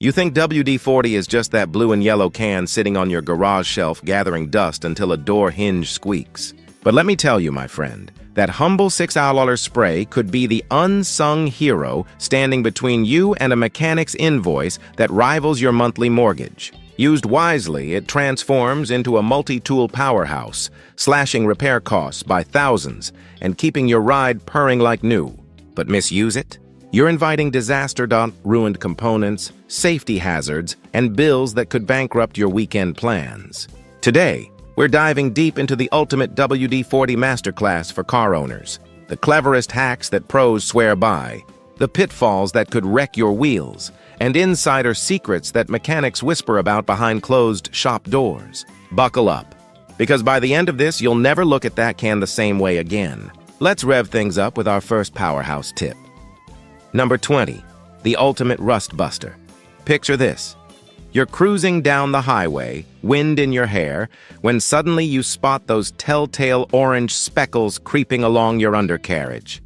You think WD-40 is just that blue and yellow can sitting on your garage shelf gathering dust until a door hinge squeaks. But let me tell you, my friend, that humble $6 spray could be the unsung hero standing between you and a mechanic's invoice that rivals your monthly mortgage. Used wisely, it transforms into a multi-tool powerhouse, slashing repair costs by thousands and keeping your ride purring like new. But misuse it? You're inviting disaster, ruined components, safety hazards, and bills that could bankrupt your weekend plans. Today, we're diving deep into the ultimate WD-40 masterclass for car owners. The cleverest hacks that pros swear by, the pitfalls that could wreck your wheels, and insider secrets that mechanics whisper about behind closed shop doors. Buckle up, because by the end of this, you'll never look at that can the same way again. Let's rev things up with our first powerhouse tip. Number 20, the ultimate rust buster. Picture this. You're cruising down the highway, wind in your hair, when suddenly you spot those telltale orange speckles creeping along your undercarriage.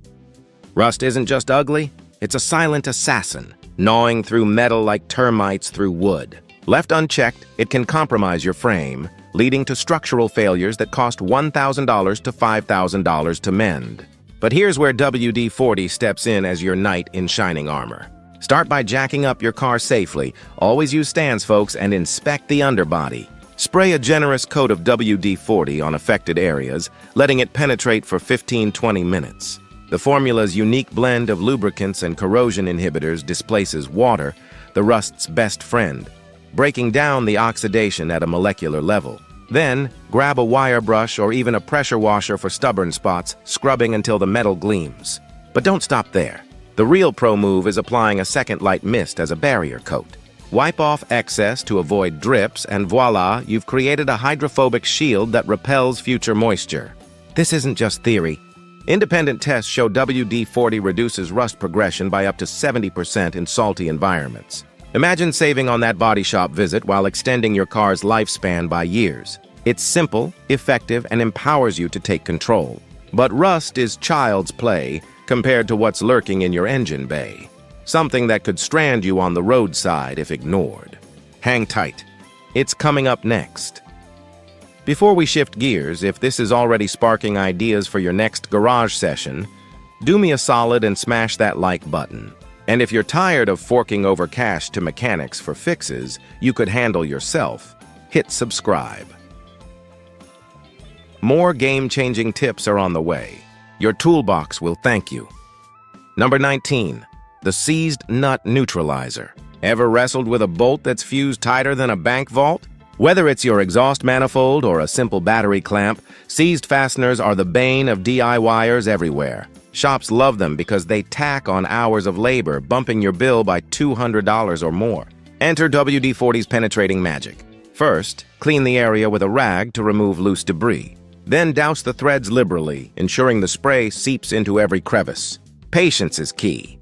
Rust isn't just ugly, it's a silent assassin, gnawing through metal like termites through wood. Left unchecked, it can compromise your frame, leading to structural failures that cost $1,000 to $5,000 to mend. But here's where WD-40 steps in as your knight in shining armor. Start by jacking up your car safely. Always use stands, folks, and inspect the underbody. Spray a generous coat of WD-40 on affected areas, letting it penetrate for 15-20 minutes. The formula's unique blend of lubricants and corrosion inhibitors displaces water, the rust's best friend, breaking down the oxidation at a molecular level. Then, grab a wire brush or even a pressure washer for stubborn spots, scrubbing until the metal gleams. But don't stop there. The real pro move is applying a second light mist as a barrier coat. Wipe off excess to avoid drips, and voila, you've created a hydrophobic shield that repels future moisture. This isn't just theory. Independent tests show WD-40 reduces rust progression by up to 70% in salty environments. Imagine saving on that body shop visit while extending your car's lifespan by years. It's simple, effective, and empowers you to take control. But rust is child's play compared to what's lurking in your engine bay. Something that could strand you on the roadside if ignored. Hang tight. It's coming up next. Before we shift gears, if this is already sparking ideas for your next garage session, do me a solid and smash that like button. And if you're tired of forking over cash to mechanics for fixes you could handle yourself, hit subscribe. More game-changing tips are on the way. Your toolbox will thank you. Number 19, the seized nut neutralizer. Ever wrestled with a bolt that's fused tighter than a bank vault? Whether it's your exhaust manifold or a simple battery clamp, seized fasteners are the bane of DIYers everywhere. Shops love them because they tack on hours of labor, bumping your bill by $200 or more. Enter WD-40's penetrating magic. First, clean the area with a rag to remove loose debris. Then douse the threads liberally, ensuring the spray seeps into every crevice. Patience is key.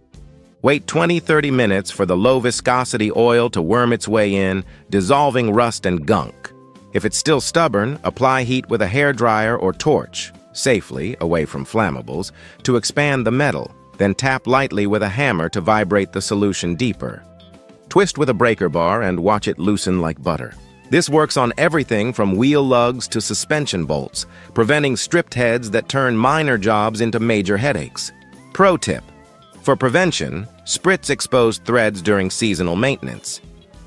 Wait 20-30 minutes for the low viscosity oil to worm its way in, dissolving rust and gunk. If it's still stubborn, apply heat with a hairdryer or torch, safely, away from flammables, to expand the metal, then tap lightly with a hammer to vibrate the solution deeper. Twist with a breaker bar and watch it loosen like butter. This works on everything from wheel lugs to suspension bolts, preventing stripped heads that turn minor jobs into major headaches. Pro tip: for prevention, spritz exposed threads during seasonal maintenance.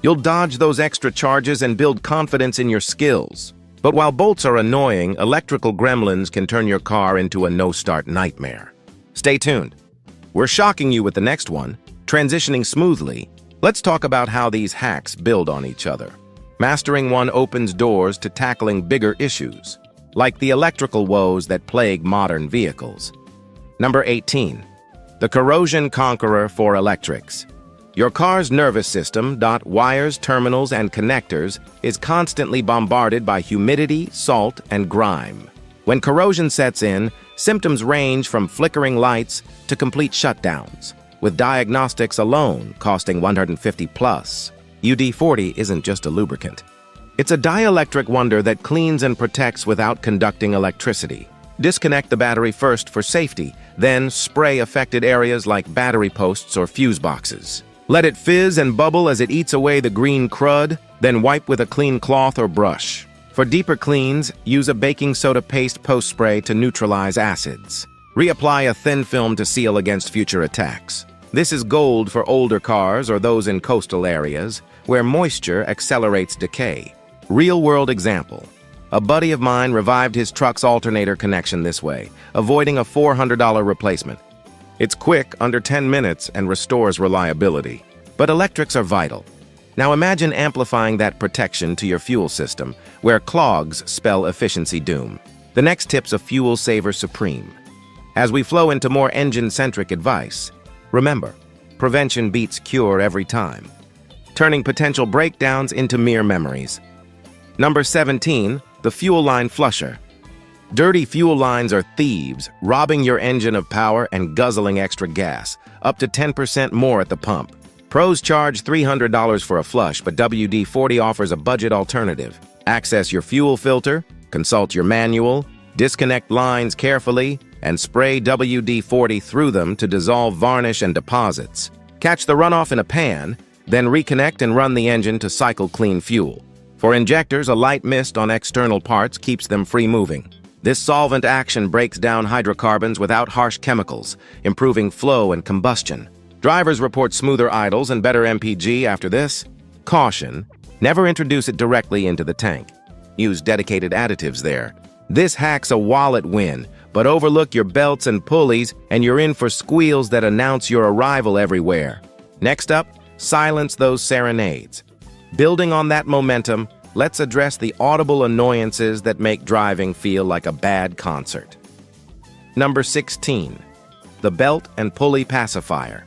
You'll dodge those extra charges and build confidence in your skills. But while bolts are annoying, electrical gremlins can turn your car into a no-start nightmare. Stay tuned. We're shocking you with the next one. Transitioning smoothly, let's talk about how these hacks build on each other. Mastering one opens doors to tackling bigger issues, like the electrical woes that plague modern vehicles. Number 18, the corrosion conqueror for electrics. Your car's nervous system, wires, terminals, and connectors, is constantly bombarded by humidity, salt, and grime. When corrosion sets in, symptoms range from flickering lights to complete shutdowns, with diagnostics alone costing $150+. WD-40 isn't just a lubricant. It's a dielectric wonder that cleans and protects without conducting electricity. Disconnect the battery first for safety, then spray affected areas like battery posts or fuse boxes. Let it fizz and bubble as it eats away the green crud, then wipe with a clean cloth or brush. For deeper cleans, use a baking soda paste post-spray to neutralize acids. Reapply a thin film to seal against future attacks. This is gold for older cars or those in coastal areas, where moisture accelerates decay. Real-world example. A buddy of mine revived his truck's alternator connection this way, avoiding a $400 replacement. It's quick, under 10 minutes, and restores reliability. But electrics are vital. Now imagine amplifying that protection to your fuel system, where clogs spell efficiency doom. The next tip's a fuel saver supreme. As we flow into more engine-centric advice, remember, prevention beats cure every time, turning potential breakdowns into mere memories. Number 17, the fuel line flusher. Dirty fuel lines are thieves, robbing your engine of power and guzzling extra gas, up to 10% more at the pump. Pros charge $300 for a flush, but WD-40 offers a budget alternative. Access your fuel filter, consult your manual, disconnect lines carefully, and spray WD-40 through them to dissolve varnish and deposits. Catch the runoff in a pan, then reconnect and run the engine to cycle clean fuel. For injectors, a light mist on external parts keeps them free-moving. This solvent action breaks down hydrocarbons without harsh chemicals, improving flow and combustion. Drivers report smoother idles and better MPG after this. Caution: never introduce it directly into the tank. Use dedicated additives there. This hack's a wallet win, but overlook your belts and pulleys and you're in for squeals that announce your arrival everywhere. Next up, silence those serenades. Building on that momentum, let's address the audible annoyances that make driving feel like a bad concert. Number 16, the belt and pulley pacifier.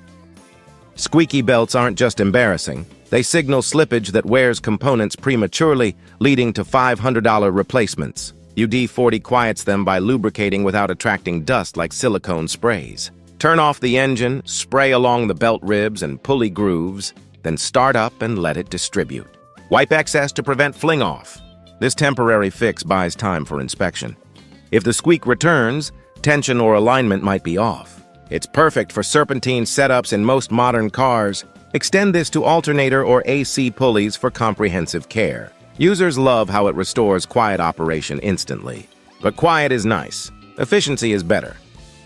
Squeaky belts aren't just embarrassing. They signal slippage that wears components prematurely, leading to $500 replacements. WD-40 quiets them by lubricating without attracting dust like silicone sprays. Turn off the engine, spray along the belt ribs and pulley grooves, then start up and let it distribute. Wipe excess to prevent fling-off. This temporary fix buys time for inspection. If the squeak returns, tension or alignment might be off. It's perfect for serpentine setups in most modern cars. Extend this to alternator or AC pulleys for comprehensive care. Users love how it restores quiet operation instantly. But quiet is nice. Efficiency is better.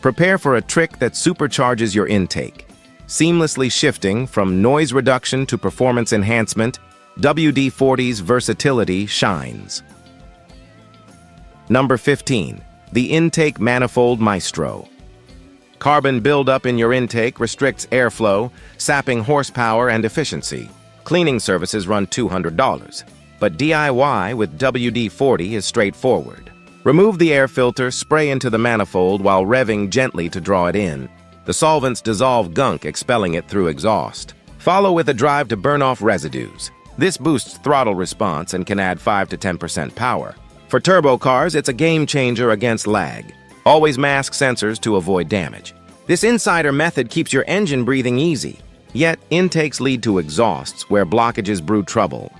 Prepare for a trick that supercharges your intake. Seamlessly shifting from noise reduction to performance enhancement, WD-40's versatility shines. Number 15, the intake manifold maestro. Carbon buildup in your intake restricts airflow, sapping horsepower and efficiency. Cleaning services run $200, but DIY with WD-40 is straightforward. Remove the air filter, spray into the manifold while revving gently to draw it in. The solvents dissolve gunk, expelling it through exhaust. Follow with a drive to burn off residues. This boosts throttle response and can add 5 to 10% power. For turbo cars, it's a game changer against lag. Always mask sensors to avoid damage. This insider method keeps your engine breathing easy, yet intakes lead to exhausts where blockages brew trouble.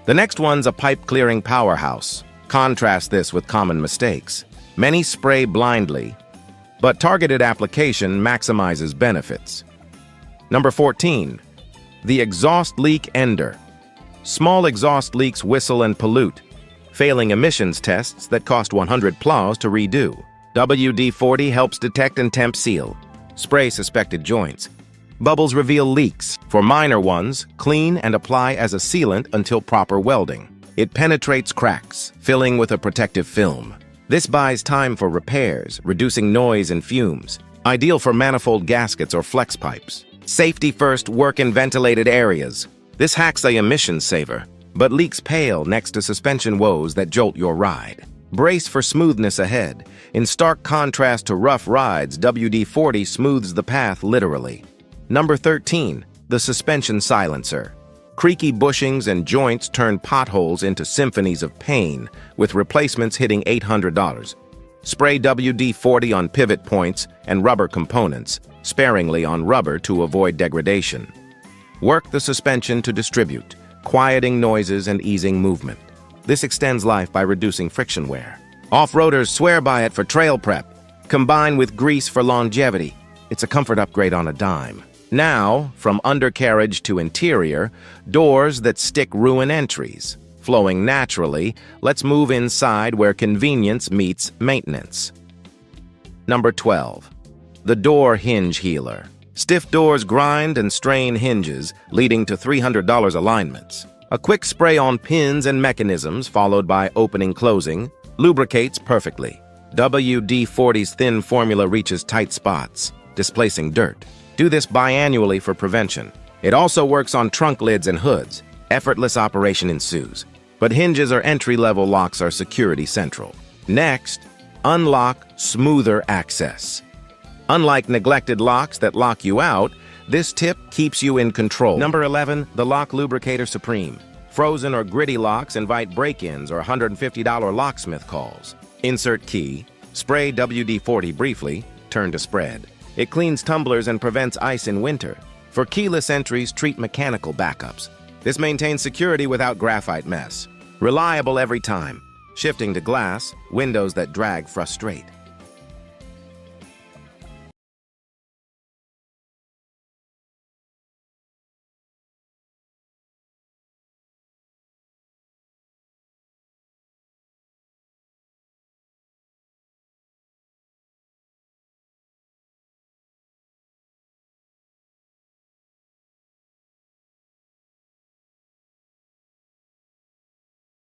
The next one's a pipe-clearing powerhouse. Contrast this with common mistakes. Many spray blindly, but targeted application maximizes benefits. Number 14, the exhaust leak ender. Small exhaust leaks whistle and pollute, failing emissions tests that cost 100 plows to redo. WD-40 helps detect and temp seal. Spray suspected joints. Bubbles reveal leaks. For minor ones, clean and apply as a sealant until proper welding. It penetrates cracks, filling with a protective film. This buys time for repairs, reducing noise and fumes. Ideal for manifold gaskets or flex pipes. Safety first, work in ventilated areas. This hack's a emissions saver, but leaks pale next to suspension woes that jolt your ride. Brace for smoothness ahead. In stark contrast to rough rides, WD-40 smooths the path literally. Number 13, the suspension silencer. Creaky bushings and joints turn potholes into symphonies of pain, with replacements hitting $800. Spray WD-40 on pivot points and rubber components, sparingly on rubber to avoid degradation. Work the suspension to distribute, quieting noises and easing movement. This extends life by reducing friction wear. Off-roaders swear by it for trail prep. Combine with grease for longevity. It's a comfort upgrade on a dime. Now, from undercarriage to interior, doors that stick ruin entries. Flowing naturally, let's move inside where convenience meets maintenance. Number 12. The door hinge healer. Stiff doors grind and strain hinges, leading to $300 alignments. A quick spray on pins and mechanisms, followed by opening-closing, lubricates perfectly. WD-40's thin formula reaches tight spots, displacing dirt. Do this biannually for prevention. It also works on trunk lids and hoods. Effortless operation ensues. But hinges or entry-level locks are security central. Next, unlock smoother access. Unlike neglected locks that lock you out, this tip keeps you in control. Number 11, the Lock Lubricator Supreme. Frozen or gritty locks invite break-ins or $150 locksmith calls. Insert key, spray WD-40 briefly, turn to spread. It cleans tumblers and prevents ice in winter. For keyless entries, treat mechanical backups. This maintains security without graphite mess. Reliable every time. Shifting to glass, windows that drag frustrate.